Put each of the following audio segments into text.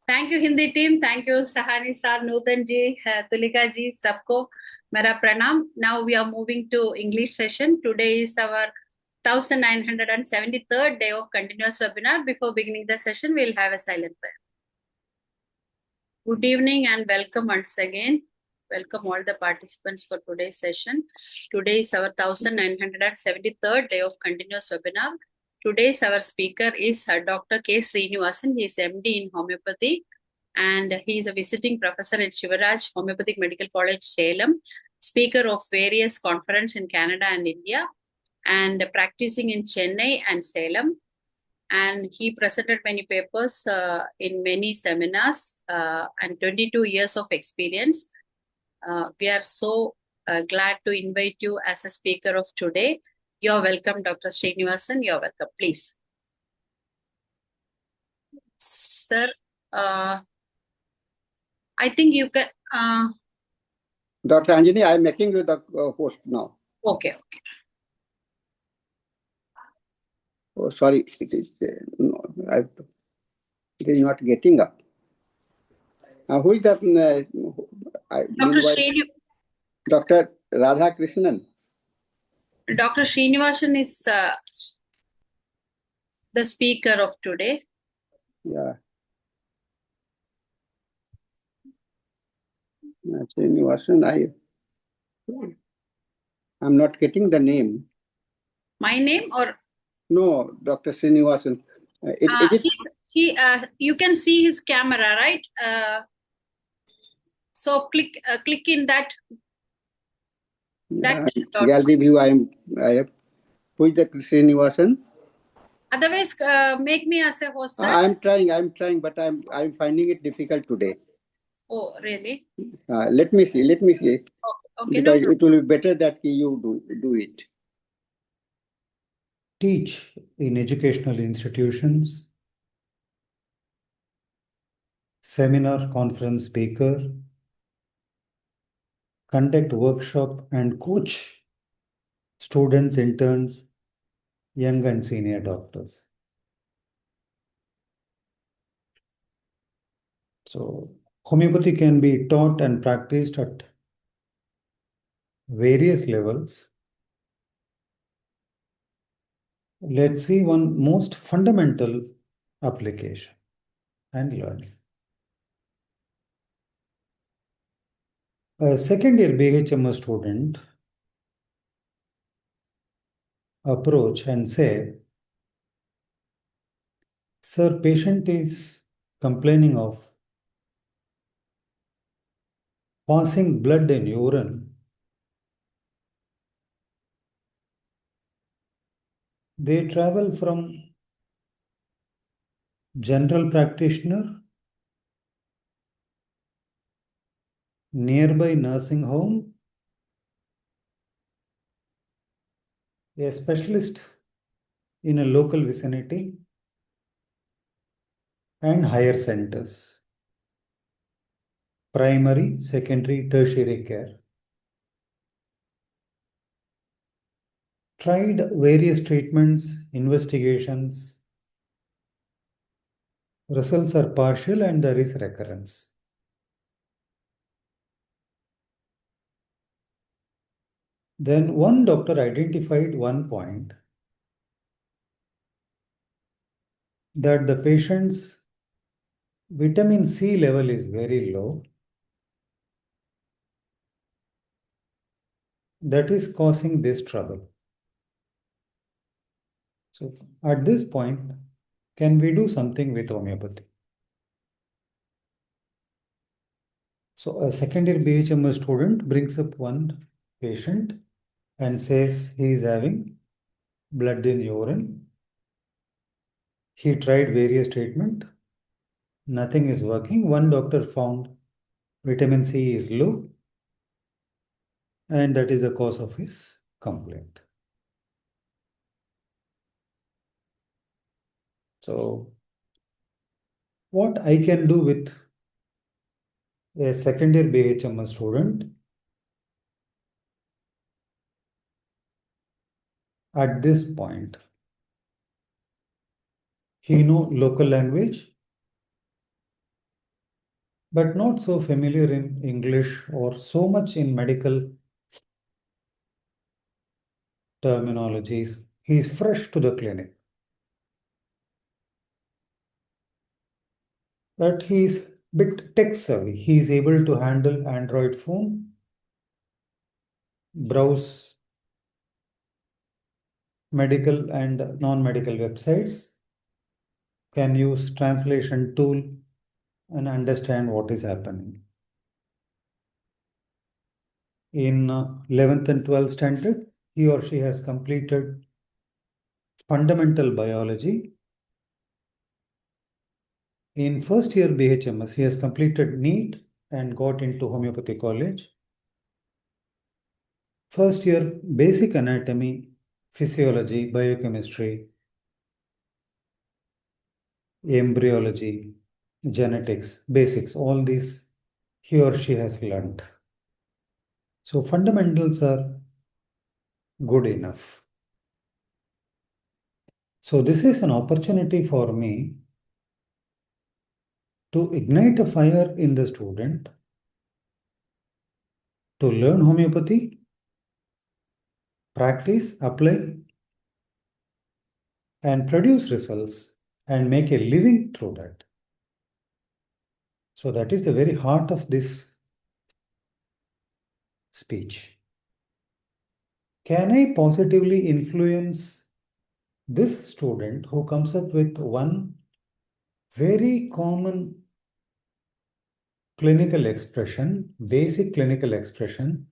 Thank you Hindi team, thank you Sahani sir, Nutan ji, Tulika ji, सबको मेरा प्रणाम. Now we are moving to English session. Today is our 1973rd day of continuous webinar. Before beginning the session, we'll have a silent prayer. Good evening and welcome once again. Welcome all the participants for today's session. Today is our 1973rd day of continuous webinar. Today's our speaker is Dr. K Srinivasan. He is MD in Homeopathy and he is a visiting professor at Shivaraj Homeopathic Medical College, Salem, speaker of various conferences in Canada and India, and practicing in Chennai and Salem. And he presented many papers in many seminars and 22 years of experience. We are so glad to invite you as a speaker of today. You're welcome, Dr. Srinivasan. You're welcome. Please. Sir, I think you can. Dr. Anjani, I am making you the host now. Okay. Oh, sorry, it is no, it is not getting up. Who is the Dr. Radha Krishnan? Dr. Srinivasan is the speaker of today. Yeah. Srinivasan, I'm not getting the name. My name or? No, Dr. Srinivasan. You can see his camera, right? So click in that. Gallery view. I have. Who is the Srinivasan? Otherwise, make me as a host, sir. I'm trying, but I'm finding it difficult today. Oh, really? Let me see. Okay, because it will be better that you do it. Teach in educational institutions, seminar conference speaker, conduct workshop and coach students, interns, young and senior doctors. So homeopathy can be taught and practiced at various levels. Let's see one most fundamental application and learning. A second year BHMS student approach and say, sir, patient is complaining of passing blood in urine. They travel from general practitioner, nearby nursing home, a specialist in a local vicinity, and higher centers, primary, secondary, tertiary care. Tried various treatments, investigations. Results are partial and there is recurrence. Then one doctor identified one point, that the patient's vitamin C level is very low. That is causing this trouble. So at this point, can we do something with homeopathy? So a second year BHMS student brings up one patient and says he is having blood in urine. He tried various treatment. Nothing is working. One doctor found vitamin C is low and that is the cause of his complaint. So what I can do with a second year BHMS student at this point? He knows local language, but not so familiar in English or so much in medical terminologies. He is fresh to the clinic. But he is bit tech savvy. He is able to handle Android phone, browse medical and non-medical websites, can use translation tool and understand what is happening. In 11th and 12th standard, he or she has completed fundamental biology. In first year BHMS, he has completed NEET and got into homeopathy college. First year basic anatomy, physiology, biochemistry, embryology, genetics, basics, all these he or she has learned. So fundamentals are good enough. So this is an opportunity for me to ignite a fire in the student to learn homeopathy, practice, apply, and produce results and make a living through that. So that is the very heart of this speech. Can I positively influence this student who comes up with one very common clinical expression, basic clinical expression,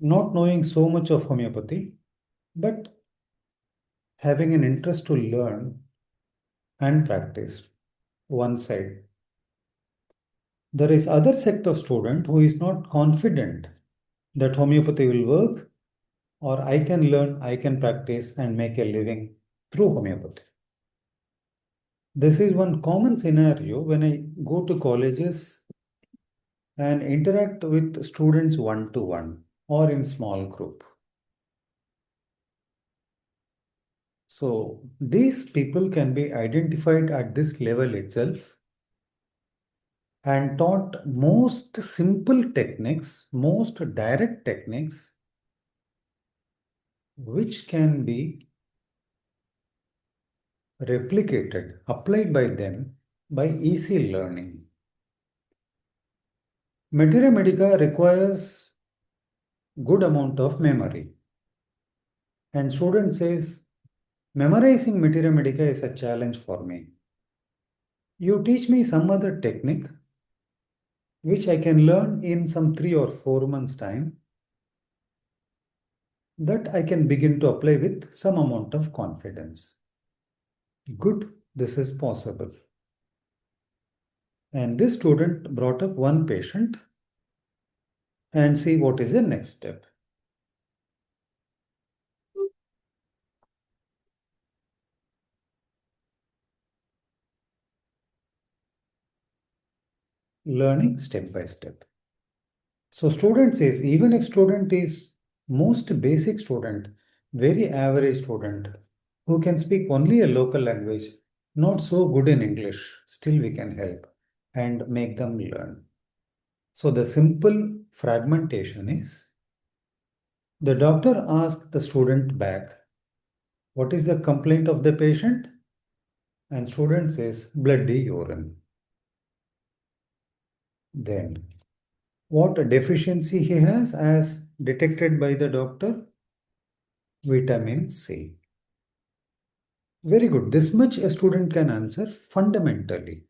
not knowing so much of homeopathy, but having an interest to learn and practice, one side. There is other sect of student who is not confident that homeopathy will work, or I can learn, I can practice and make a living through homeopathy. This is one common scenario when I go to colleges and interact with students one-to-one or in small group. So these people can be identified at this level itself and taught most simple techniques, most direct techniques, which can be replicated, applied by them by easy learning. Materia medica requires good amount of memory. And student says, memorizing materia medica is a challenge for me. You teach me some other technique which I can learn in some 3 or 4 months' time, that I can begin to apply with some amount of confidence. Good, this is possible. And this student brought up one patient and see what is the next step. Learning step by step. So student says, even if student is most basic student, very average student, who can speak only a local language, not so good in English, still we can help and make them learn. So the simple fragmentation is, the doctor asked the student back, what is the complaint of the patient? And student says, bloody urine. Then, what deficiency he has as detected by the doctor? Vitamin C. Very good. This much a student can answer fundamentally.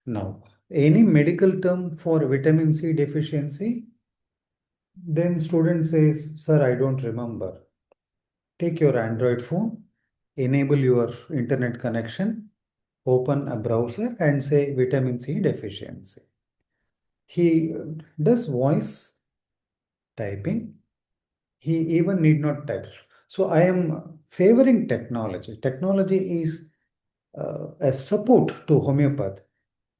Now, any medical term for vitamin C deficiency? Then student says, sir, I don't remember. Take your Android phone, enable your internet connection, open a browser and say vitamin C deficiency. He does voice typing. He even need not type. So I am favoring technology. Technology is a support to homeopath.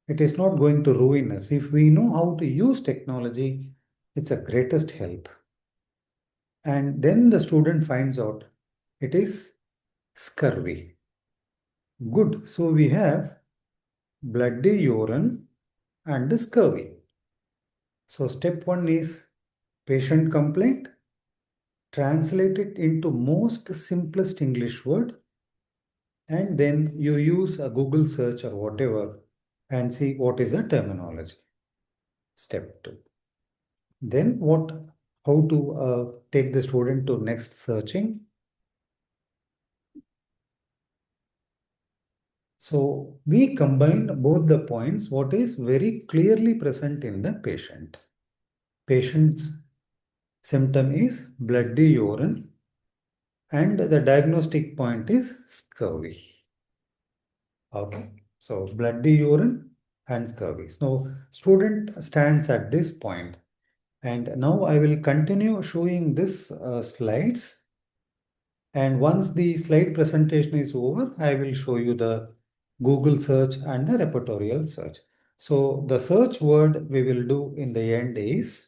It is not going to ruin us. If we know how to use technology, it's a greatest help. And then the student finds out it is scurvy. Good. So we have bloody urine, and scurvy. So step 1 is patient complaint. Translate it into most simplest English word, and then you use a Google search or whatever and see what is the terminology. Step 2. Then how to take the student to next searching. So we combine both the points, what is very clearly present in the patient. Patient's symptom is bloody urine, and the diagnostic point is scurvy. Okay, so bloody urine and scurvy. So student stands at this point, and now I will continue showing this slides. And once the slide presentation is over, I will show you the Google search and the repertorial search. So the search word we will do in the end is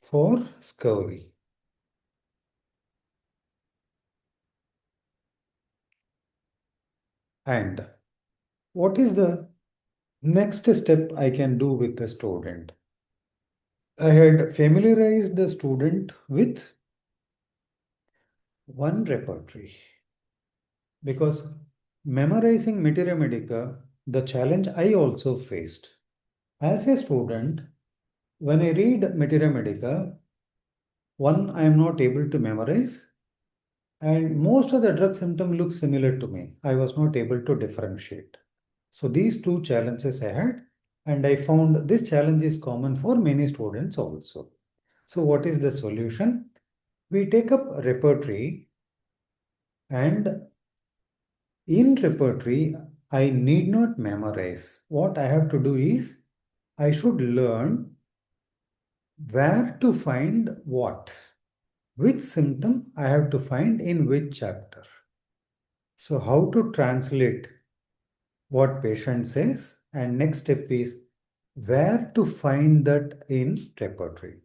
for scurvy. And what is the next step I can do with the student? I had familiarized the student with one repertory, because memorizing Materia Medica, the challenge I also faced. As a student, when I read Materia Medica, one, I am not able to memorize, and most of the drug symptom look similar to me. I was not able to differentiate. So these two challenges I had, and I found this challenge is common for many students also. So what is the solution? We take up repertory, and in repertory, I need not memorize. What I have to do is, I should learn where to find what, which symptom I have to find in which chapter. So how to translate what patient says, and next step is where to find that in repertory.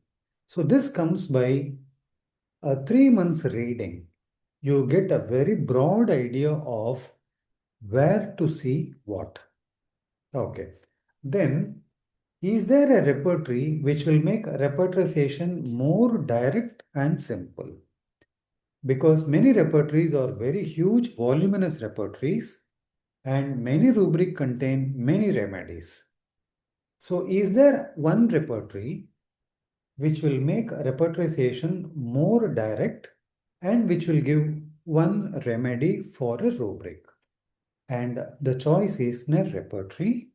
So this comes by a 3 months reading. You get a very broad idea of where to see what. Okay. Then, is there a repertory which will make repertorization more direct and simple? Because many repertories are very huge, voluminous repertories, and many rubric contain many remedies. So is there one repertory which will make repertorization more direct and which will give one remedy for a rubric? And the choice is KNERR repertory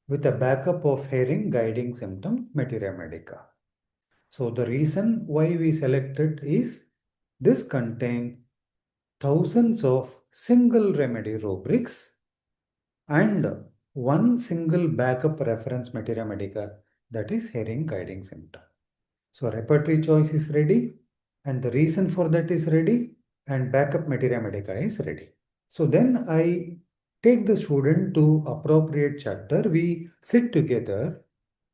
with a backup of hearing guiding symptom Materia Medica. So the reason why we selected is this contains thousands of single remedy rubrics and one single backup reference Materia Medica, that is hearing guiding symptom. So repertory choice is ready, and the reason for that is ready, and backup Materia Medica is ready. So then I take the student to appropriate chapter. We sit together,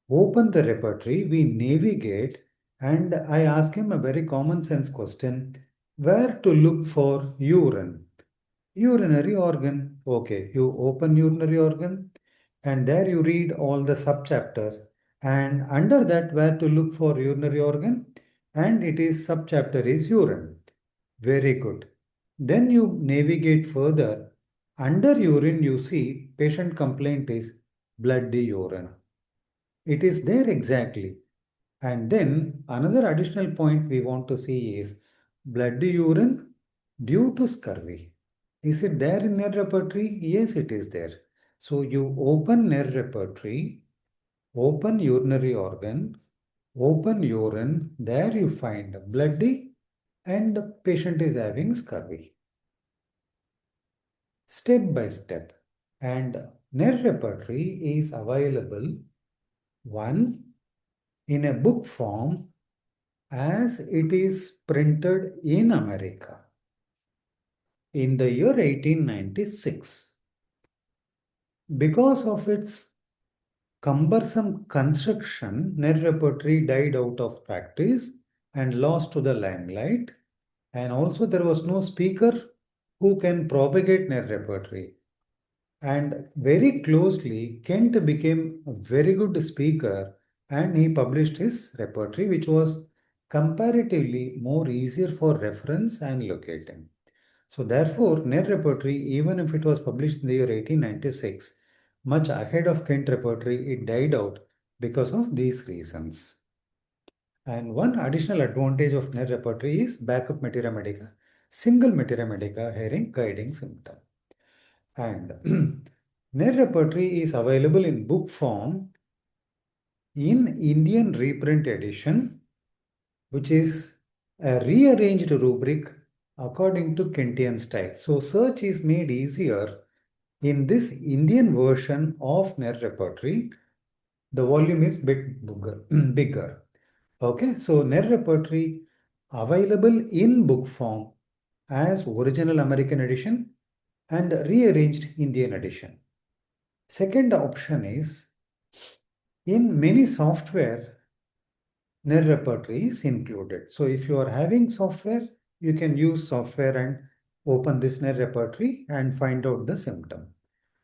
open the repertory, we navigate, and I ask him a very common sense question: where to look for urine? Urinary organ. Okay, you open urinary organ, and there you read all the subchapters, and under that where to look for urinary organ, and it is subchapter is urine. Very good. Then you navigate further. Under urine you see patient complaint is bloody urine. It is there exactly. And then another additional point we want to see is bloody urine due to scurvy. Is it there in KNERR repertory? Yes, it is there. So you open KNERR repertory, open urinary organ, open urine, there you find bloody and patient is having scurvy. Step by step. And KNERR repertory is available, one, in a book form as it is printed in America in the year 1896. Because of its cumbersome construction, KNERR repertory died out of practice and lost to the limelight. And also there was no speaker who can propagate KNERR repertory. And very closely, Kent became a very good speaker and he published his repertory, which was comparatively more easier for reference and locating. So therefore, KNER repertory, even if it was published in the year 1896, much ahead of Kent repertory, it died out because of these reasons. And one additional advantage of KNER repertory is backup materia medica, single materia medica having guiding symptom. And KNER repertory is available in book form in Indian reprint edition, which is a rearranged rubric according to Kentian style. So search is made easier in this Indian version of KNER repertory. The volume is bit bigger. Okay, so KNER repertory available in book form as original American edition and rearranged Indian edition. Second option is in many software, KNER repertory is included. So if you are having software, you can use software and open this KNER repertory and find out the symptom.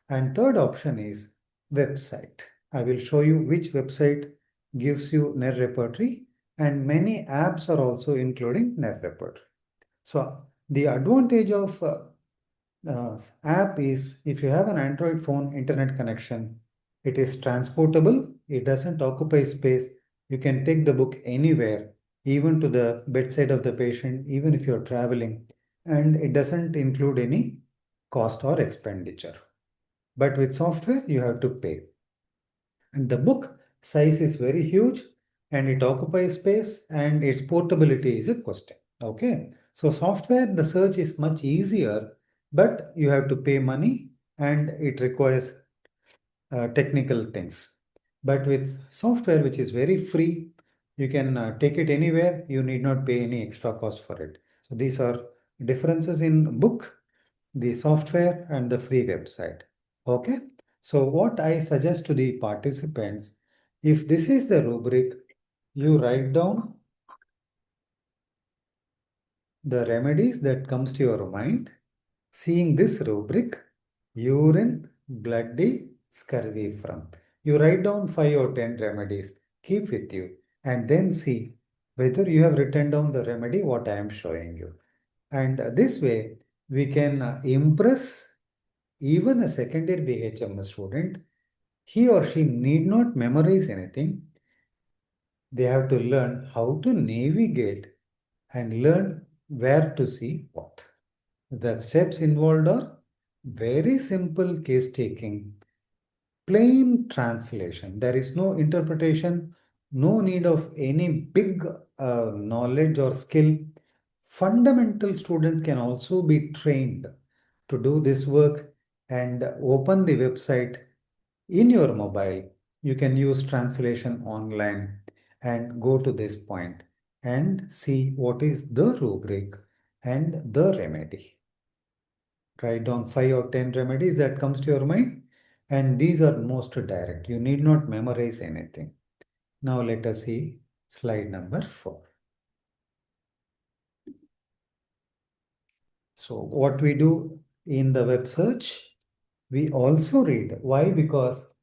And third option is website. I will show you which website gives you KNER repertory, and many apps are also including KNER repertory. So the advantage of app is if you have an Android phone internet connection, it is transportable, it doesn't occupy space. You can take the book anywhere, even to the bedside of the patient, even if you're traveling, and it doesn't include any cost or expenditure. But with software, you have to pay. And the book size is very huge and it occupies space and its portability is a question. Okay. So software, the search is much easier, but you have to pay money and it requires technical things. But with software, which is very free, you can take it anywhere. You need not pay any extra cost for it. So these are differences in book, the software and the free website. Okay. So what I suggest to the participants, if this is the rubric, you write down the remedies that comes to your mind. Seeing this rubric, urine, bloody, scurvy from. You write down 5 or 10 remedies, keep with you, and then see whether you have written down the remedy what I am showing you. And this way, we can impress even a second-year BHM student. He or she need not memorize anything. They have to learn how to navigate and learn where to see what. The steps involved are very simple case taking, plain translation. There is no interpretation, no need of any big knowledge or skill. Fundamental students can also be trained to do this work and open the website in your mobile. You can use translation online and go to this point and see what is the rubric and the remedy. Write down 5 or 10 remedies that comes to your mind, and these are most direct. You need not memorize anything. Now let us see slide number 4. So what we do in the web search, we also read. Why? Because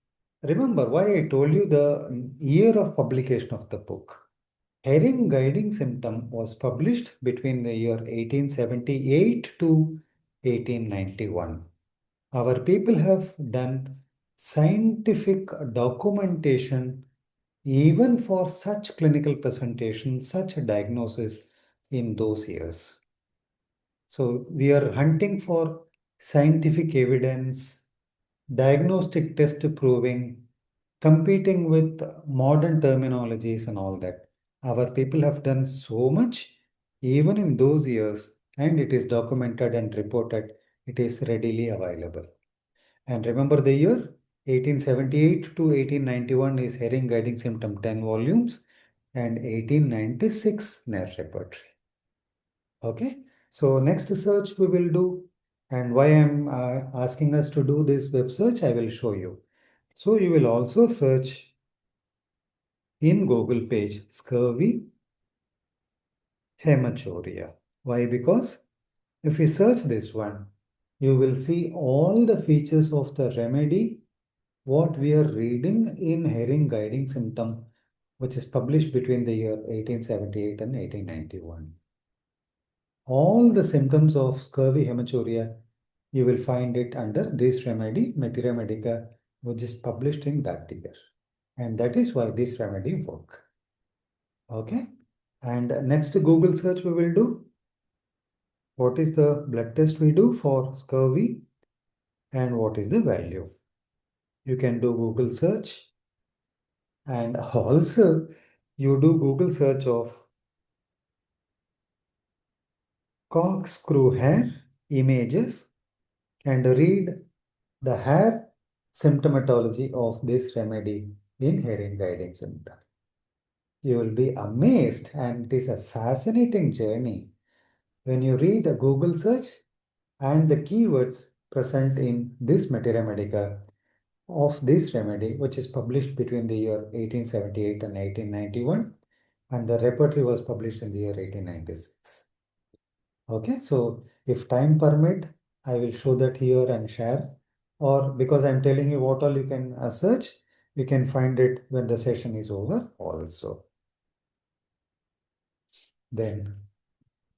remember why I told you the year of publication of the book. Herring Guiding Symptom was published between the year 1878 to 1891. Our people have done scientific documentation even for such clinical presentation, such a diagnosis in those years. So we are hunting for scientific evidence, diagnostic test proving, competing with modern terminologies and all that. Our people have done so much even in those years, and it is documented and reported. It is readily available. And remember the year 1878 to 1891 is Herring Guiding Symptom 10 volumes and 1896 KNER repertory. Okay, so next search we will do, and why I'm asking us to do this web search, I will show you. So you will also search in Google page scurvy hematuria. Why? Because if we search this one, you will see all the features of the remedy, what we are reading in Herring Guiding Symptom, which is published between the year 1878 and 1891. All the symptoms of scurvy hematuria, you will find it under this remedy, Materia Medica, which is published in that year. And that is why this remedy work. Okay. And next Google search we will do. What is the blood test we do for scurvy and what is the value? You can do Google search, and also you do Google search of corkscrew hair images and read the hair symptomatology of this remedy in Herring Guiding Symptom. You will be amazed, and it is a fascinating journey when you read a Google search and the keywords present in this Materia Medica of this remedy, which is published between the year 1878 and 1891, and the repertory was published in the year 1896. Okay, so if time permit, I will show that here and share, or because I'm telling you what all you can search, you can find it when the session is over also. Then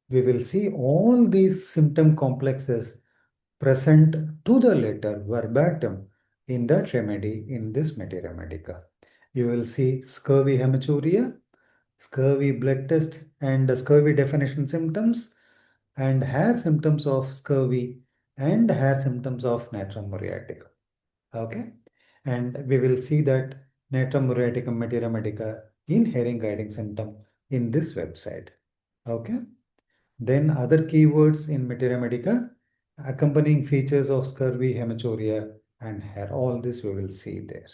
we will see all these symptom complexes present to the letter verbatim in that remedy in this Materia Medica. You will see scurvy hematuria, scurvy blood test and scurvy definition symptoms, and hair symptoms of scurvy and hair symptoms of natrum muriaticum. Okay, and we will see that natrum muriaticum Materia Medica in Herring Guiding Symptom in this website. Okay. Then other keywords in Materia Medica, accompanying features of scurvy, hematuria, and hair. All this we will see there.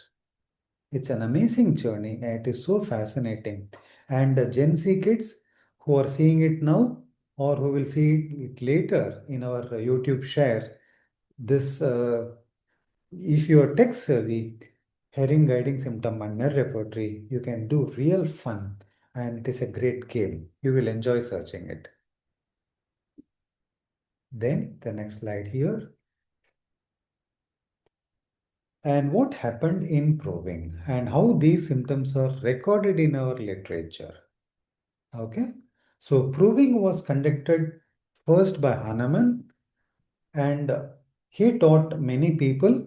It's an amazing journey. It is so fascinating. And the Gen Z kids who are seeing it now or who will see it later in our YouTube share, this, if you are tech savvy, Herring Guiding Symptom and KNERR'S Repertory, you can do real fun, and it is a great game. You will enjoy searching it. Then the next slide here. And what happened in proving and how these symptoms are recorded in our literature. Okay. So proving was conducted first by Hahnemann, and he taught many people,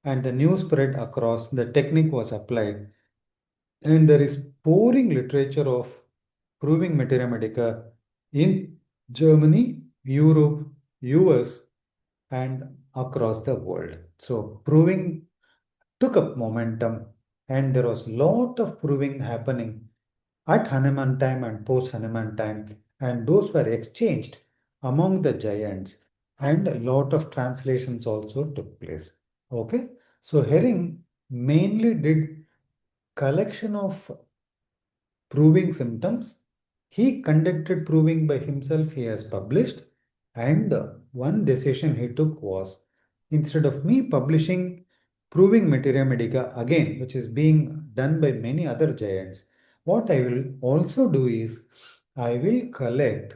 and the news spread across. The technique was applied, and there is pouring literature of proving Materia Medica in Germany, Europe, US, and across the world. So proving took up momentum, and there was lot of proving happening at Hahnemann time and post Hahnemann time, and those were exchanged among the giants, and a lot of translations also took place. Okay, so Herring mainly did collection of proving symptoms. He conducted proving by himself, he has published, and one decision he took was, instead of me publishing proving Materia Medica again, which is being done by many other giants, what I will also do is, I will collect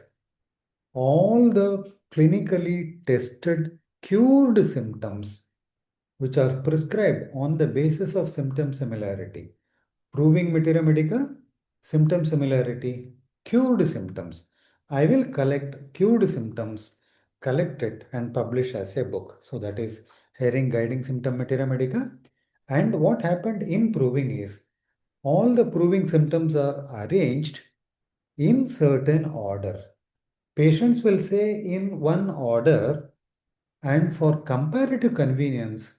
all the clinically tested cured symptoms which are prescribed on the basis of symptom similarity. Proving Materia Medica, symptom similarity, cured symptoms. I will collect cured symptoms, collect it and publish as a book. So that is Herring Guiding Symptom Materia Medica. And what happened in proving is, all the proving symptoms are arranged in certain order. Patients will say in one order, and for comparative convenience,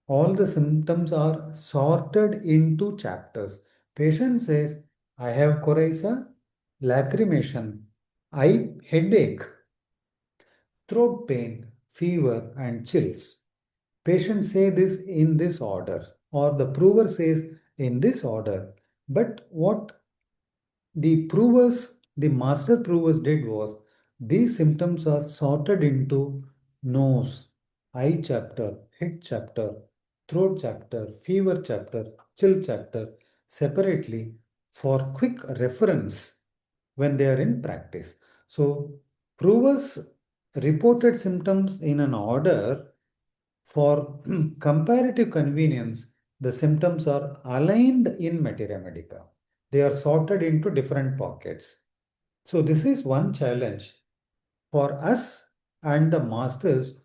all the symptoms are sorted into chapters. Patient says, I have coryza, lacrimation, eye headache, throat pain, fever, and chills. Patients say this in this order, or the prover says in this order. But what the master provers did was, these symptoms are sorted into nose, eye chapter, head chapter, throat chapter, fever chapter, chill chapter separately for quick reference when they are in practice. So provers reported symptoms in an order. For comparative convenience, the symptoms are aligned in Materia Medica. They are sorted into different pockets. So this is one challenge for us and the masters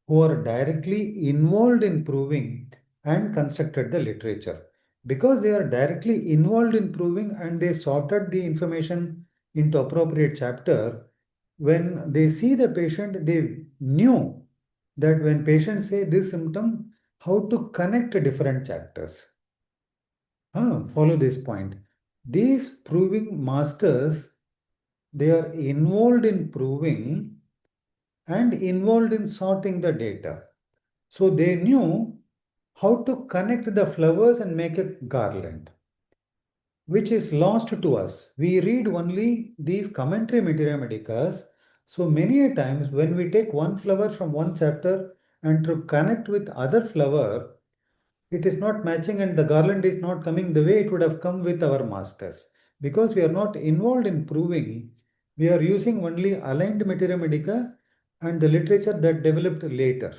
who are directly involved in proving and constructed the literature. Because they are directly involved in proving and they sorted the information into appropriate chapter, when they see the patient, they knew that when patients say this symptom, how to connect different chapters. Follow this point. These proving masters, they are involved in proving and involved in sorting the data. So they knew how to connect the flowers and make a garland, which is lost to us. We read only these commentary materia medicas. So many a times when we take one flower from one chapter and to connect with other flower, it is not matching and the garland is not coming the way it would have come with our masters. Because we are not involved in proving, we are using only aligned materia medica and the literature that developed later.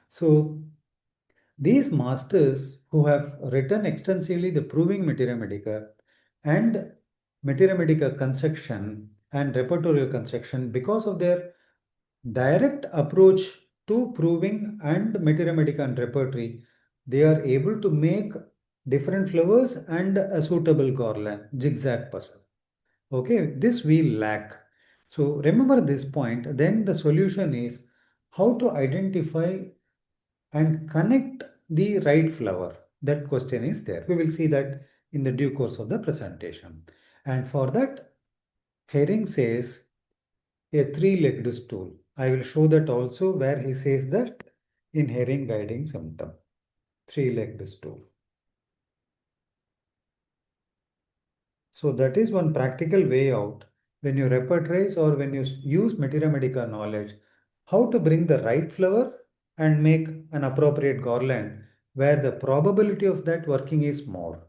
So these masters who have written extensively the proving materia medica and materia medica construction and repertorial construction, because of their direct approach to proving and materia medica and repertory, they are able to make different flowers and a suitable garland, zigzag puzzle. Okay, this we lack. So remember this point. Then the solution is how to identify and connect the right flower. That question is there. We will see that in the due course of the presentation. And for that, Herring says a three-legged stool. I will show that also where he says that in Herring guiding symptom. Three-legged stool. So that is one practical way out when you repertorize or when you use materia medica knowledge, how to bring the right flower and make an appropriate garland where the probability of that working is more.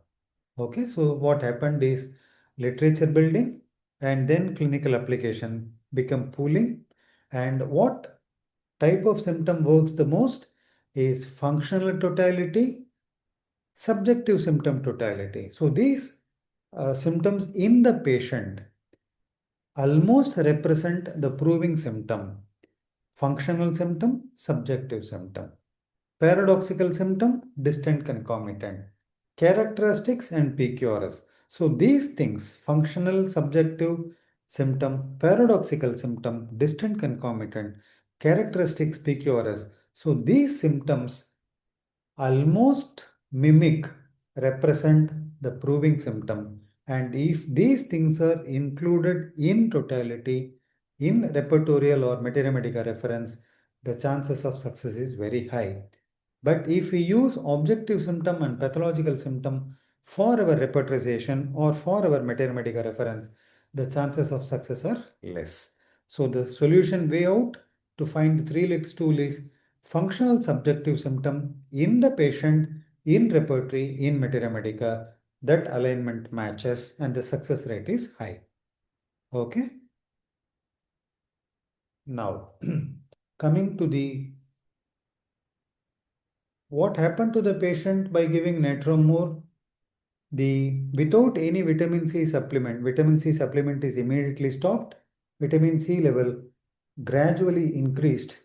Okay, so what happened is literature building and then clinical application become pooling. And what type of symptom works the most is functional totality, subjective symptom totality. So these symptoms in the patient almost represent the proving symptom. Functional symptom, subjective symptom. Paradoxical symptom, distant concomitant. Characteristics and PQRS. So these things, functional, subjective symptom, paradoxical symptom, distant concomitant, characteristics, PQRS. So these symptoms almost mimic, represent the proving symptom. And if these things are included in totality, in repertorial or materia medica reference, the chances of success is very high. But if we use objective symptom and pathological symptom for our repertorization or for our materia medica reference, the chances of success are less. So the solution way out to find the three-legged stool is functional subjective symptom in the patient, in repertory, in materia medica, that alignment matches and the success rate is high. Okay. Now, coming to the what happened to the patient by giving Natromore? Without any vitamin C supplement is immediately stopped. Vitamin C level gradually increased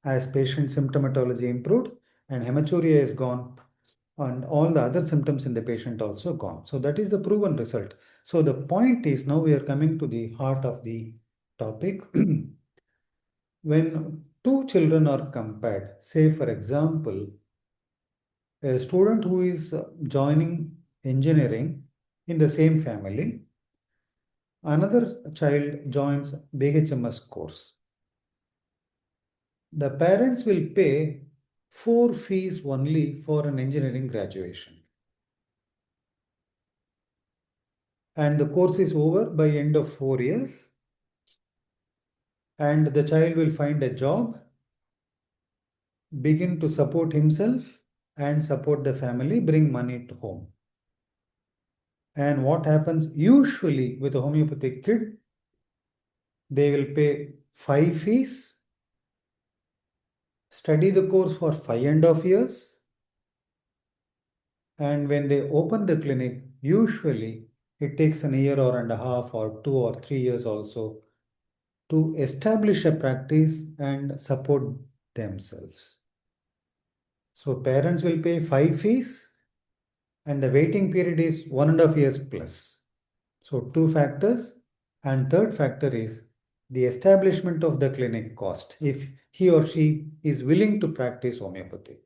as patient symptomatology improved and hematuria is gone and all the other symptoms in the patient also gone. So that is the proven result. So the point is, now we are coming to the heart of the topic. When two children are compared, say for example, a student who is joining engineering in the same family, another child joins BHMS course. The parents will pay 4 fees only for an engineering graduation. And the course is over by end of 4 years. And the child will find a job, begin to support himself and support the family, bring money to home. And what happens usually with a homeopathic kid, they will pay 5 fees, study the course for 5.5 years, and when they open the clinic, usually it takes an year or and a half or 2 or 3 years also to establish a practice and support themselves. So parents will pay 5 fees and the waiting period is 1.5 years plus. So 2 factors, and third factor is the establishment of the clinic cost if he or she is willing to practice homeopathy.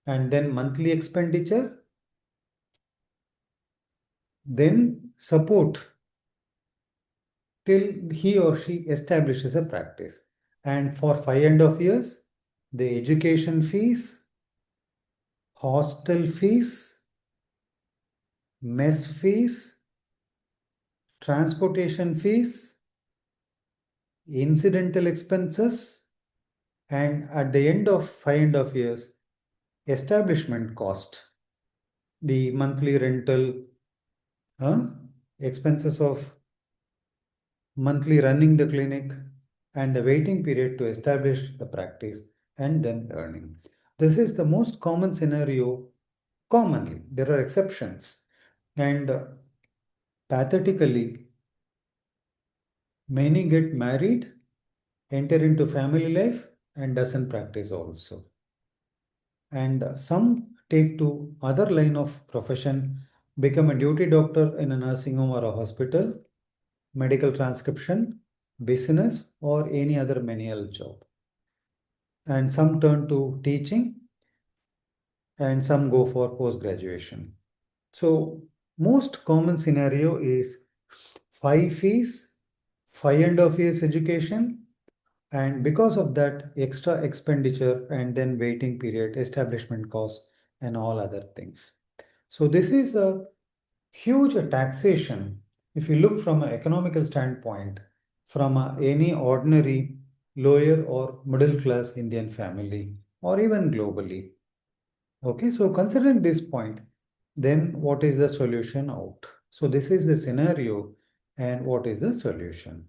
And then monthly expenditure, then support till he or she establishes a practice. And for 5.5 years, the education fees, hostel fees, mess fees, transportation fees, incidental expenses, and at the end of 5.5 years, establishment cost, the monthly rental, expenses of monthly running the clinic, and the waiting period to establish the practice, and then earning. This is the most common scenario commonly. There are exceptions. And pathetically, many get married, enter into family life, and doesn't practice also. And some take to other line of profession, become a duty doctor in a nursing home or a hospital, medical transcription, business, or any other menial job. And some turn to teaching, and some go for post-graduation. So most common scenario is 5 fees, 5.5 years education, and because of that extra expenditure and then waiting period, establishment costs, and all other things. So this is a huge taxation if you look from an economical standpoint from any ordinary lower or middle class Indian family or even globally. Okay, so considering this point, then what is the solution out? So this is the scenario and what is the solution?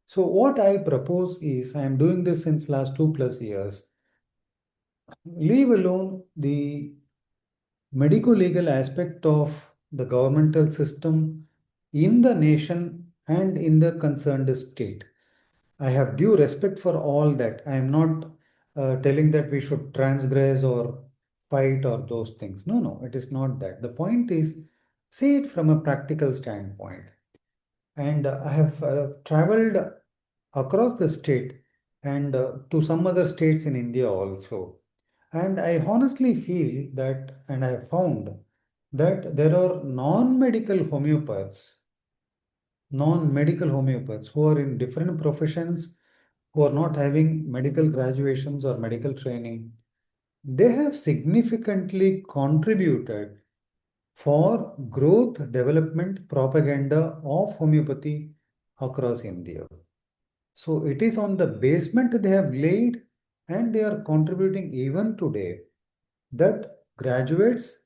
So what I propose is, I am doing this since last 2+ years. Leave alone the medico-legal aspect of the governmental system in the nation and in the concerned state. I have due respect for all that. I am not telling that we should transgress or fight or those things. No, no, it is not that. The point is, see it from a practical standpoint. And I have traveled across the state and to some other states in India also. And I honestly feel that, and I have found that there are non-medical homeopaths who are in different professions, who are not having medical graduations or medical training. They have significantly contributed for growth, development, propaganda of homeopathy across India. So it is on the basement they have laid, and they are contributing even today, that graduates,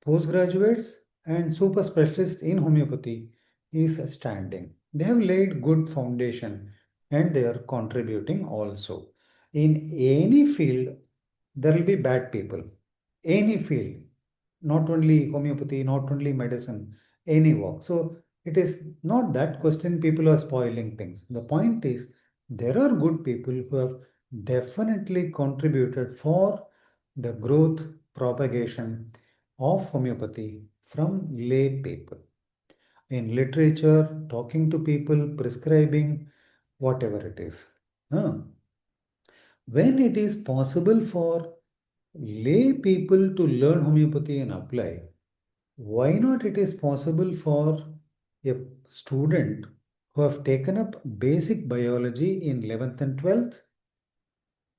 postgraduates, and super specialists in homeopathy is standing. They have laid good foundation and they are contributing also. In any field, there will be bad people. Any field, not only homeopathy, not only medicine, any work. So it is not that question people are spoiling things. The point is, there are good people who have definitely contributed for the growth, propagation of homeopathy from lay people. In literature, talking to people, prescribing, whatever it is. When it is possible for lay people to learn homeopathy and apply, why not it is possible for a student who have taken up basic biology in 11th and 12th,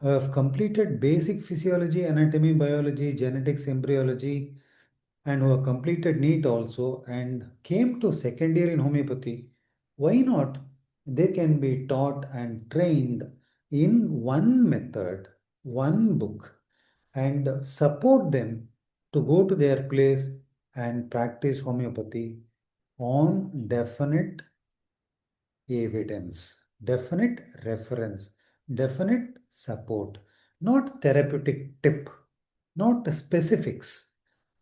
who have completed basic physiology, anatomy, biology, genetics, embryology, and who have completed NEET also and came to second year in homeopathy, why not they can be taught and trained in one method, one book, and support them to go to their place and practice homeopathy on definite evidence. definite reference, definite support, not therapeutic tip, not specifics.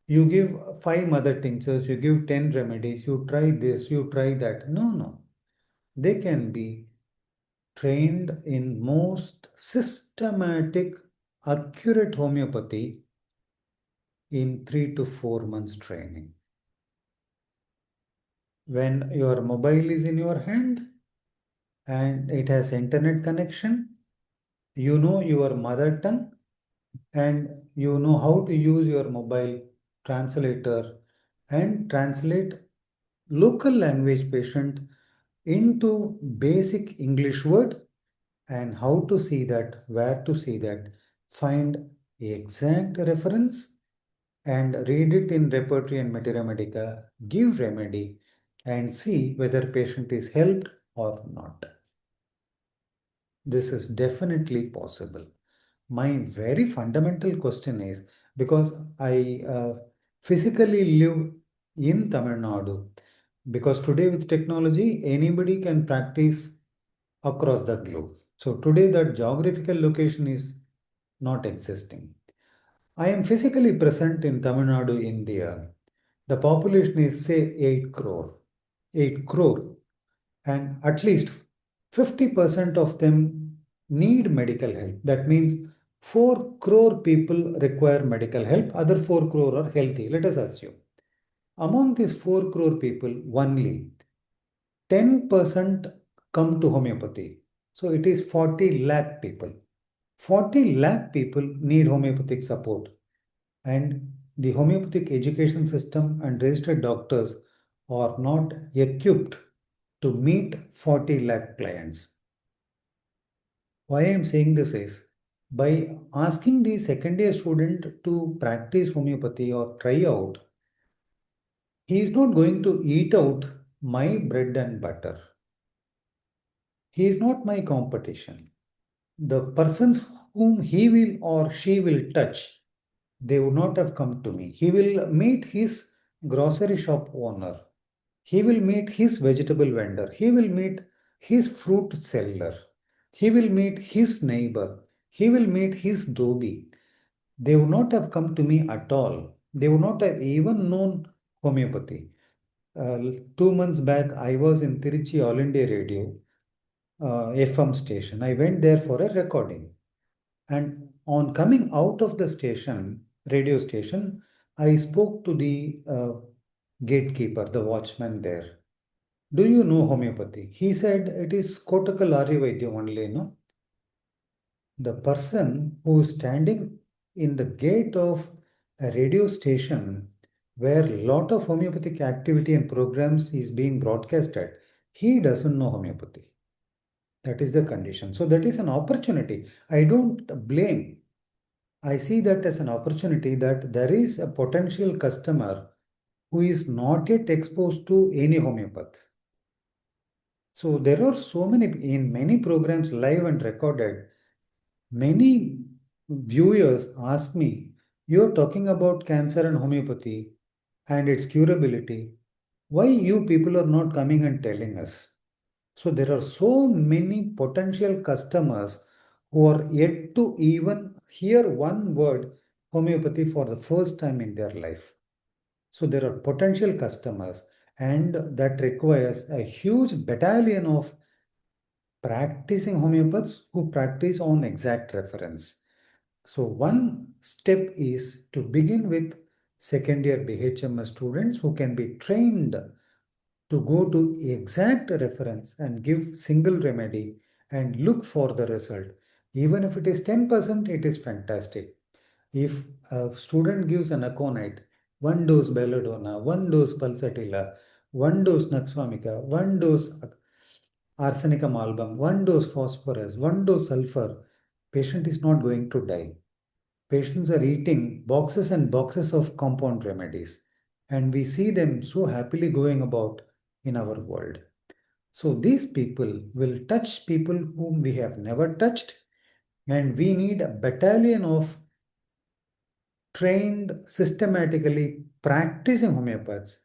You give 5 mother tinctures, you give 10 remedies, you try this, you try that. No, no. They can be trained in most systematic, accurate homeopathy in 3 to 4 months training. When your mobile is in your hand and it has internet connection, you know your mother tongue and you know how to use your mobile translator and translate local language patient into basic English word and how to see that, where to see that, find exact reference and read it in Repertory and Materia Medica, give remedy and see whether patient is helped or not. This is definitely possible. My very fundamental question is, because I physically live in Tamil Nadu, because today with technology, anybody can practice across the globe. So today that geographical location is not existing. I am physically present in Tamil Nadu, India. The population is say 8 crore. 8 crore. And at least 50% of them need medical help. That means 4 crore people require medical help. Other 4 crore are healthy. Let us assume. Among these 4 crore people, only 10% come to homeopathy. So it is 40 lakh people. 40 lakh people need homeopathic support. And the homeopathic education system and registered doctors are not equipped to meet 40 lakh clients. Why I am saying this is, by asking the second year student to practice homeopathy or try out, he is not going to eat out my bread and butter. He is not my competition. The persons whom he will or she will touch, they would not have come to me. He will meet his grocery shop owner. He will meet his vegetable vendor. He will meet his fruit seller. He will meet his neighbor. He will meet his dhobi. They would not have come to me at all. They would not have even known homeopathy. 2 months back, I was in Tiruchi All India Radio FM station. I went there for a recording. And on coming out of the station, radio station, I spoke to the gatekeeper, the watchman there. Do you know homeopathy? He said it is Kotakal Vaidya only, no? The person who is standing in the gate of a radio station where a lot of homeopathic activity and programs is being broadcasted, he doesn't know homeopathy. That is the condition. So that is an opportunity. I don't blame. I see that as an opportunity that there is a potential customer who is not yet exposed to any homeopath. So there are so many, in many programs live and recorded, many viewers ask me, you're talking about cancer and homeopathy and its curability. Why you people are not coming and telling us? So there are so many potential customers who are yet to even hear one word homeopathy for the first time in their life. So there are potential customers, and that requires a huge battalion of practicing homeopaths who practice on exact reference. So one step is to begin with second year BHMS students who can be trained to go to exact reference and give single remedy and look for the result. Even if it is 10%, it is fantastic. If a student gives an aconite, 1 dose belladonna, 1 dose pulsatilla, 1 dose naxwamika, 1 dose arsenicum album, 1 dose phosphorus, 1 dose sulfur, patient is not going to die. Patients are eating boxes and boxes of compound remedies, and we see them so happily going about in our world. So these people will touch people whom we have never touched, and we need a battalion of trained, systematically practicing homeopaths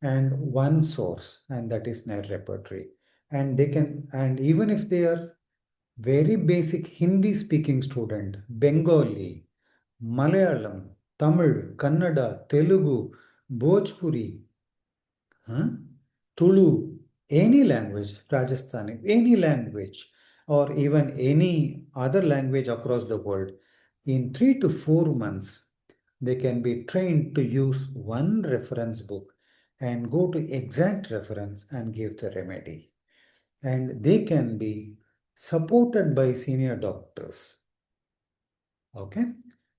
and one source, and that is KNERR'S Repertory. and they can, and even if they are very basic Hindi speaking student, Bengali, Malayalam, Tamil, Kannada, Telugu, Bhojpuri, Tulu, any language, Rajasthani, any language, or even any other language across the world, in 3 to 4 months, they can be trained to use one reference book and go to exact reference and give the remedy. And they can be supported by senior doctors. Okay?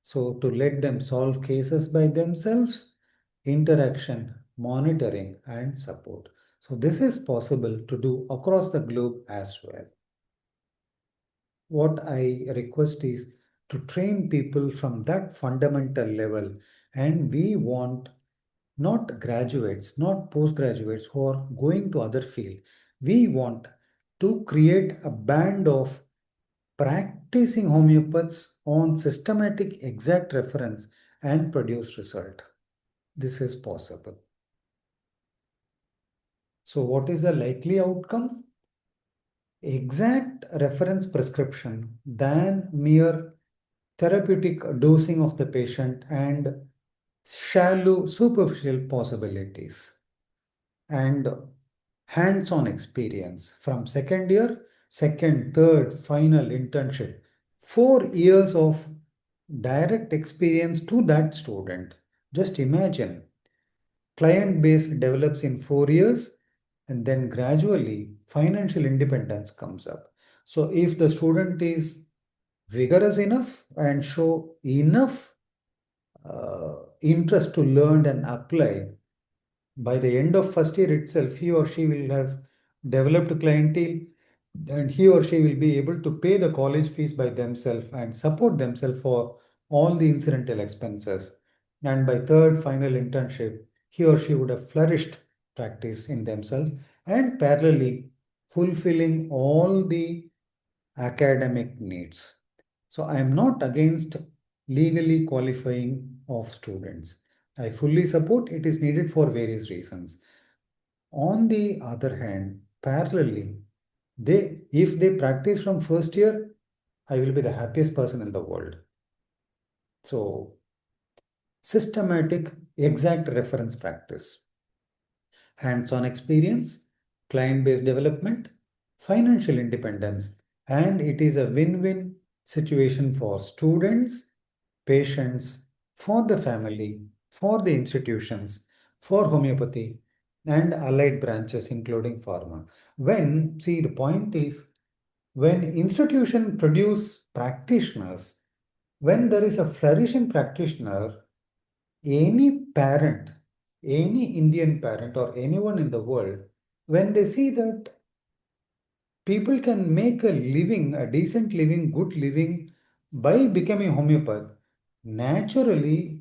So to let them solve cases by themselves, interaction, monitoring, and support. So this is possible to do across the globe as well. What I request is to train people from that fundamental level, and we want not graduates, not postgraduates who are going to other field. We want to create a band of practicing homeopaths on systematic exact reference and produce result. This is possible. So what is the likely outcome? Exact reference prescription than mere therapeutic dosing of the patient and shallow superficial possibilities. And hands-on experience from second year, second, third, final internship, 4 years of direct experience to that student. Just imagine, client base develops in 4 years, and then gradually financial independence comes up. So if the student is vigorous enough and show enough interest to learn and apply, by the end of first year itself, he or she will have developed clientele, and he or she will be able to pay the college fees by themselves and support themselves for all the incidental expenses. And by third final internship, he or she would have flourished practice in themselves and parallelly fulfilling all the academic needs. So I am not against legally qualifying of students. I fully support it is needed for various reasons. On the other hand, parallelly, if they practice from first year, I will be the happiest person in the world. So, systematic, exact reference practice, hands-on experience, client-based development, financial independence, and it is a win-win situation for students, patients, for the family, for the institutions, for homeopathy, and allied branches, including pharma. See, the point is, when institution produce practitioners, when there is a flourishing practitioner, any parent, any Indian parent or anyone in the world, when they see that people can make a living, a decent living, good living by becoming homeopath, naturally,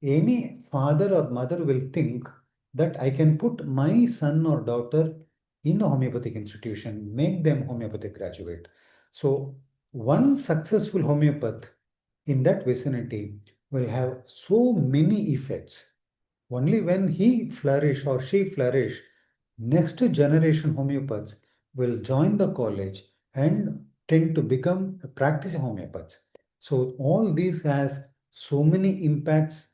any father or mother will think that I can put my son or daughter in a homeopathic institution, make them homeopathic graduate. So, one successful homeopath in that vicinity will have so many effects. Only when he flourish or she flourish, next generation homeopaths will join the college and tend to become practicing homeopaths. So all these has so many impacts,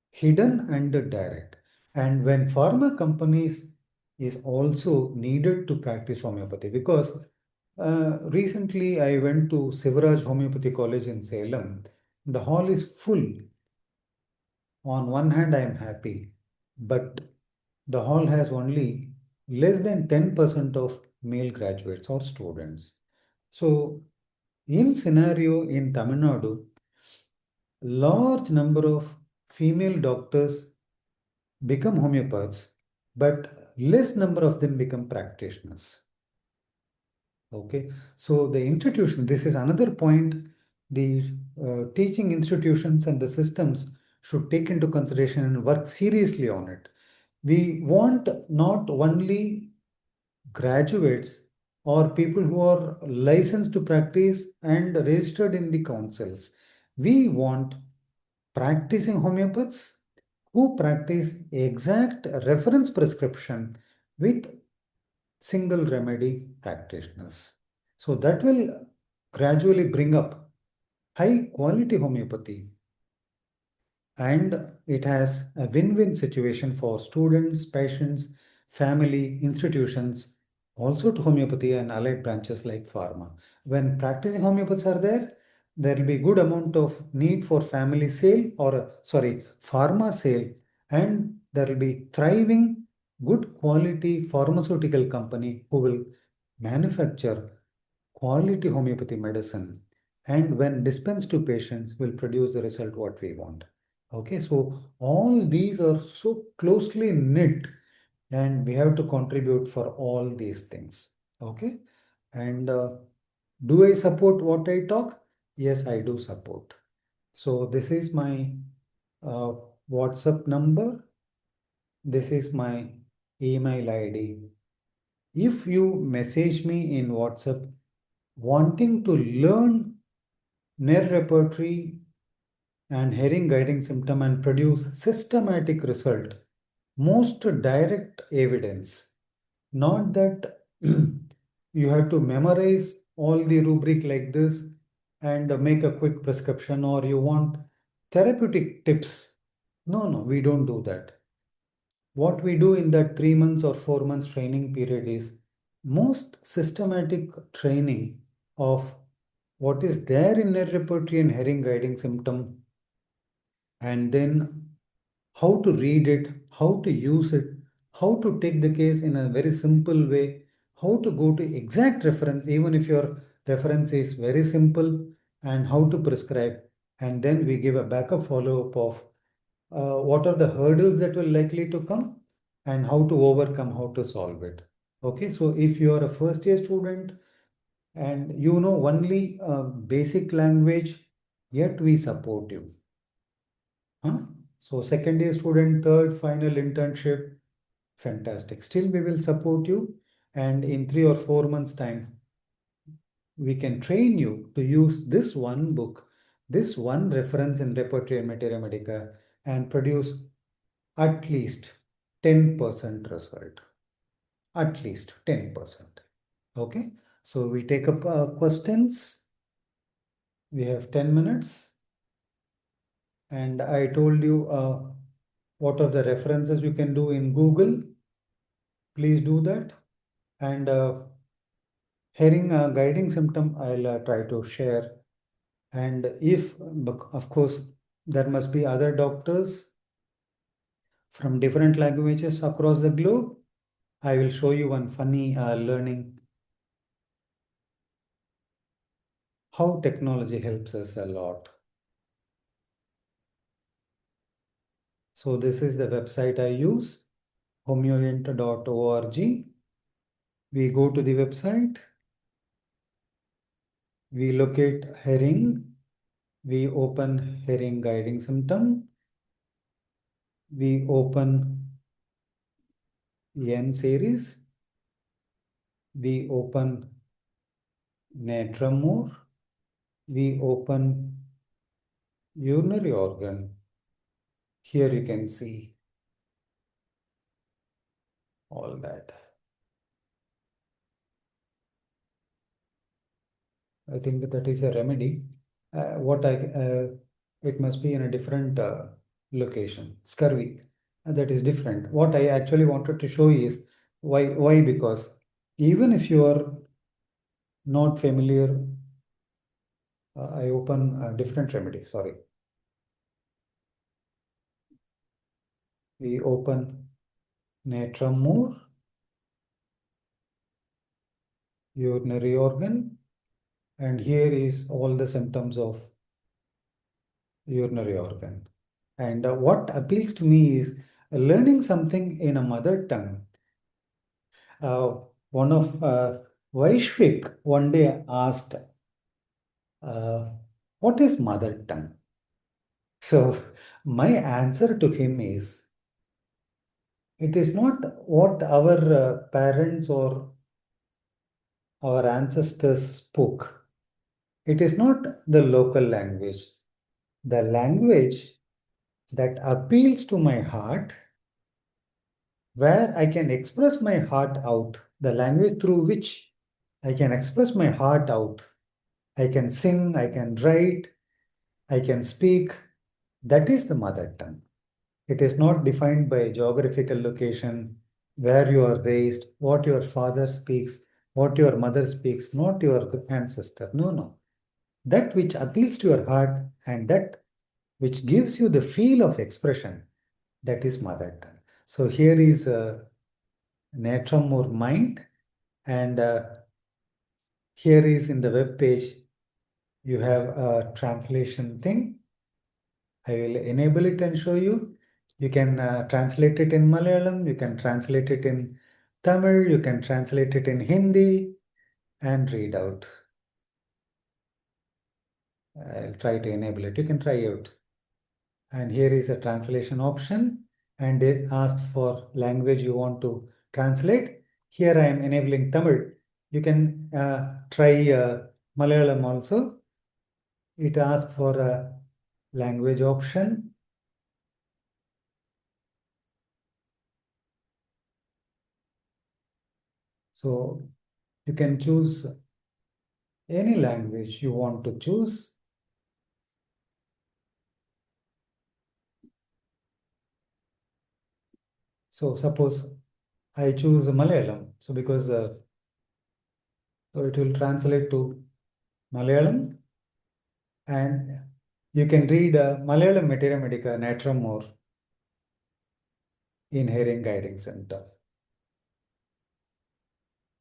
hidden and direct. And when pharma companies is also needed to practice homeopathy, because recently I went to Sivaraj Homeopathy College in Salem. The hall is full. On one hand, I am happy, but the hall has only less than 10% of male graduates or students. So, in scenario in Tamil Nadu, large number of female doctors become homeopaths, but less number of them become practitioners. Okay, so the institution, this is another point, the teaching institutions and the systems should take into consideration and work seriously on it. We want not only graduates or people who are licensed to practice and registered in the councils. We want practicing homeopaths who practice exact reference prescription with single remedy practitioners. So that will gradually bring up high quality homeopathy, and it has a win-win situation for students, patients, family, institutions, also to homeopathy and allied branches like pharma. When practicing homeopaths are there, there will be good amount of need for family sale or pharma sale, and there will be thriving good quality pharmaceutical company who will manufacture quality homeopathy medicine, and when dispensed to patients will produce the result what we want. Okay, so all these are so closely knit, and we have to contribute for all these things. Okay, and do I support what I talk? Yes, I do support. So this is my uh, WhatsApp number. This is my email ID. If you message me in WhatsApp wanting to learn KNERR repertory and hearing guiding symptom and produce systematic result, most direct evidence, not that you have to memorize all the rubric like this and make a quick prescription, or you want therapeutic tips. No, we don't do that. What we do in that 3 months or 4 months training period is most systematic training of what is there in a repertory and hearing guiding symptom, and then how to read it, how to use it, how to take the case in a very simple way, how to go to exact reference, even if your reference is very simple, and how to prescribe. And then we give a backup follow-up of what are the hurdles that will likely to come and how to overcome, how to solve it. Okay, so if you are a first year student and you know only basic language, yet we support you. So second year student, third final internship, fantastic. Still we will support you, and in 3 or 4 months time, we can train you to use this one book, this one reference in Repertory and Materia Medica, and produce at least 10% result. At least 10%. Okay, so we take up questions. We have 10 minutes. And I told you what are the references you can do in Google. Please do that. And hearing guiding symptom, I'll try to share. And if, of course, there must be other doctors from different languages across the globe, I will show you one funny learning, how technology helps us a lot. So this is the website I use, homeohint.org. We go to the website, we locate hearing, we open hearing guiding symptom, we open N series, we open Netramur, we open urinary organ. Here you can see all that. I think that is a remedy. It must be in a different location. Scurvy, that is different. What I actually wanted to show is why because even if you are not familiar, I open a different remedy. Sorry. We open Netramur, urinary organ, and here is all the symptoms of urinary organ. And what appeals to me is learning something in a mother tongue. One of Vaishvik one day asked, what is mother tongue? So my answer to him is, it is not what our parents or our ancestors spoke. It is not the local language. The language that appeals to my heart, where I can express my heart out, the language through which I can express my heart out. I can sing, I can write, I can speak. That is the mother tongue. It is not defined by geographical location, where you are raised, what your father speaks, what your mother speaks, not your ancestor. No, no. That which appeals to your heart and that which gives you the feel of expression, that is mother tongue. So here is natrum or mind, and here is in the web page, you have a translation thing. I will enable it and show you. You can translate it in Malayalam, you can translate it in Tamil, you can translate it in Hindi and read out. I'll try to enable it. You can try out. And here is a translation option, and it asks for language you want to translate. Here I am enabling Tamil. You can try Malayalam also. It asks for a language option. So you can choose any language you want to choose. So suppose I choose Malayalam. So because so it will translate to Malayalam, and you can read Malayalam Materia Medica Natrum or in Hearing Guiding Center.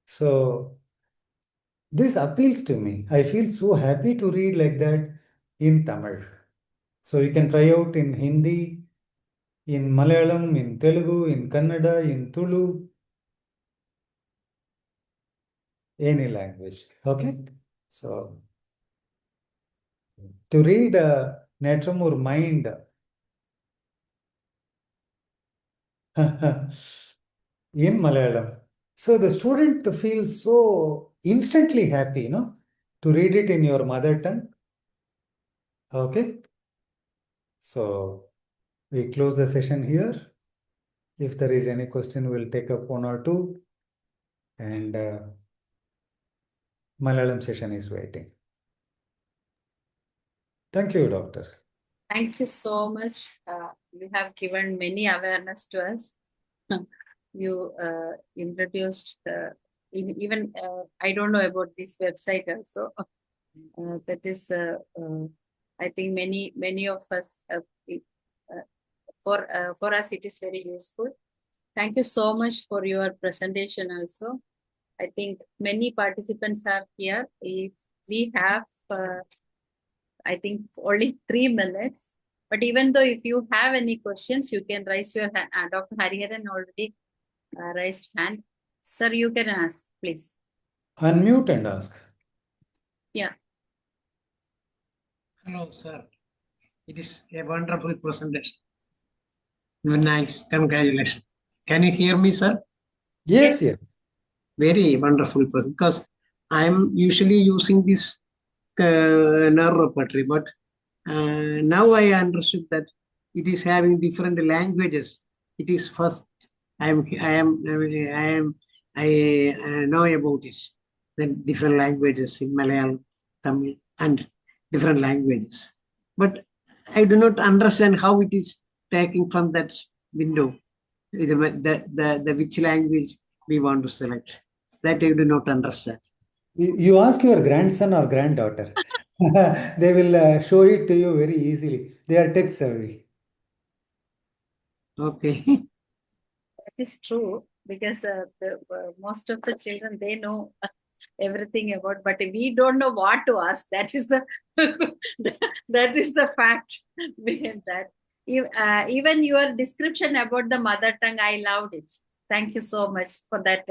So this appeals to me. I feel so happy to read like that in Tamil. So you can try out in Hindi, in Malayalam, in Telugu, in Kannada, in Tulu, any language. Okay? So to read Natrum or Mind in Malayalam. So the student feels so instantly happy, to read it in your mother tongue. Okay? So we close the session here. If there is any question, we'll take up one or two. And Malayalam session is waiting. Thank you, doctor. Thank you so much. You have given many awareness to us. You introduced even I don't know about this website also. That is, I think many of us for us it is very useful. Thank you so much for your presentation also. I think many participants are here. If we have, I think only 3 minutes. But even though if you have any questions, you can raise your hand. Dr. Hariharan already raised hand. Sir, you can ask, please. Unmute and ask. Yeah. Hello, sir. It is a wonderful presentation. Nice. Congratulations. Can you hear me, sir? Yes, yes. Very wonderful person. Because I am usually using this nerve repertory, but now I understood that it is having different languages. It is first I know about it. Then different languages in Malayalam, Tamil, and different languages. But I do not understand how it is taking from that window the which language we want to select. That I do not understand. You ask your grandson or granddaughter. They will show it to you very easily. They are tech savvy. Okay. That is true because most of the children, they know everything about, but we don't know what to ask. That is the that is the fact behind that. Even your description about the mother tongue, I loved it. Thank you so much for that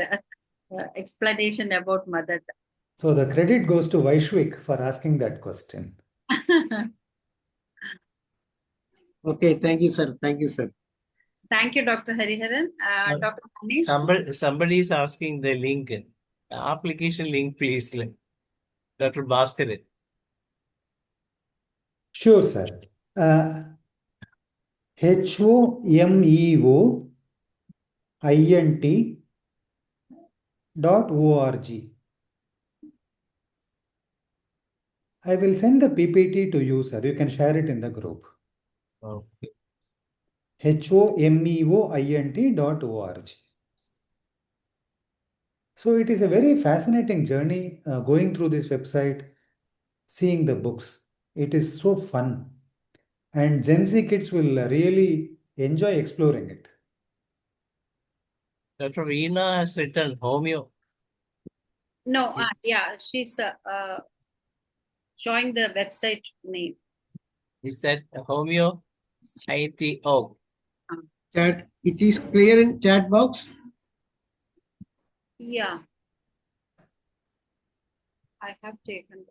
explanation about mother tongue. So the credit goes to Vaishwik for asking that question. Okay. Thank you, sir. Thank you, sir. Thank you, Dr. Hariharan. Dr. Manish? Somebody is asking the link, application link, please. Dr. Bhaskaran. Sure, sir. HOMEOINT I will send the PPT to you, sir. You can share it in the group. Okay. HOMEOINT.org. So it is a very fascinating journey going through this website, seeing the books. It is so fun. And Gen Z kids will really enjoy exploring it. Dr. Veena has written homeo. No, yeah, she's showing the website name. Is that homeo? ITO. Chat, it is clear in chat box. Yeah. I have taken.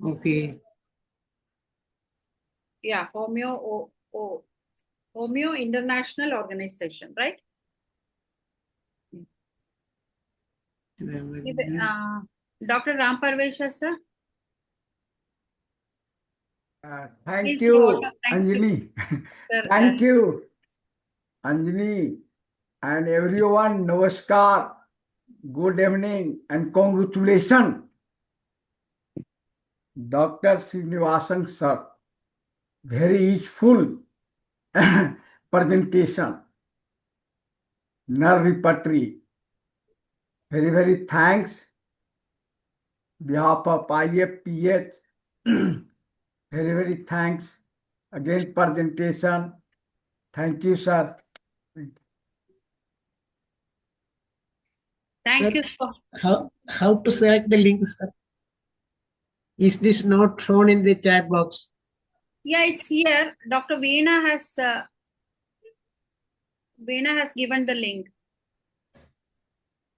Okay. Yeah, Homeo International Organization, right? Dr. Ram Parvesha, sir. Thank Please you, say what are thanks to Anjani. Sir, Thank you, Anjani, and everyone. Namaskar, good evening, and congratulations, Dr. Srinivasan sir. Very useful presentation. KNERR'S Repertory. Very, very thanks. Behalf of IFPH. Very, very thanks. Again, presentation. Thank you, sir. Thank Sir, you for how to select the link, sir? Is this not shown in the chat box? yeah, it's here. Dr. Veena has given the link.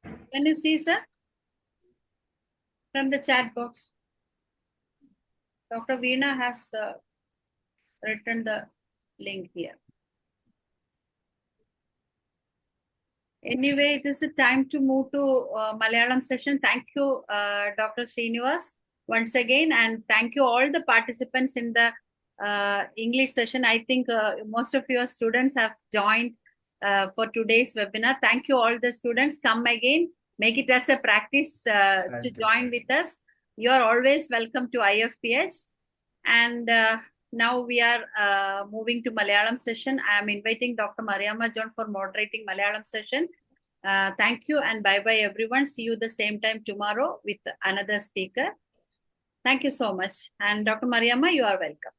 Can you see, sir? From the chat box. Dr. Veena has written the link here. Anyway, it is the time to move to Malayalam session. Thank you, Dr. Srinivas, once again, and thank you all the participants in the English session. I think most of your students have joined for today's webinar. Thank you all the students. Come again. Make it as a practice to join with us. You are always welcome to IFPH. And now we are moving to Malayalam session. I am inviting Dr. Mariamma John for moderating Malayalam session. Thank you and bye-bye everyone. See you the same time tomorrow with another speaker. Thank you so much. And Dr. Mariamma, you are welcome.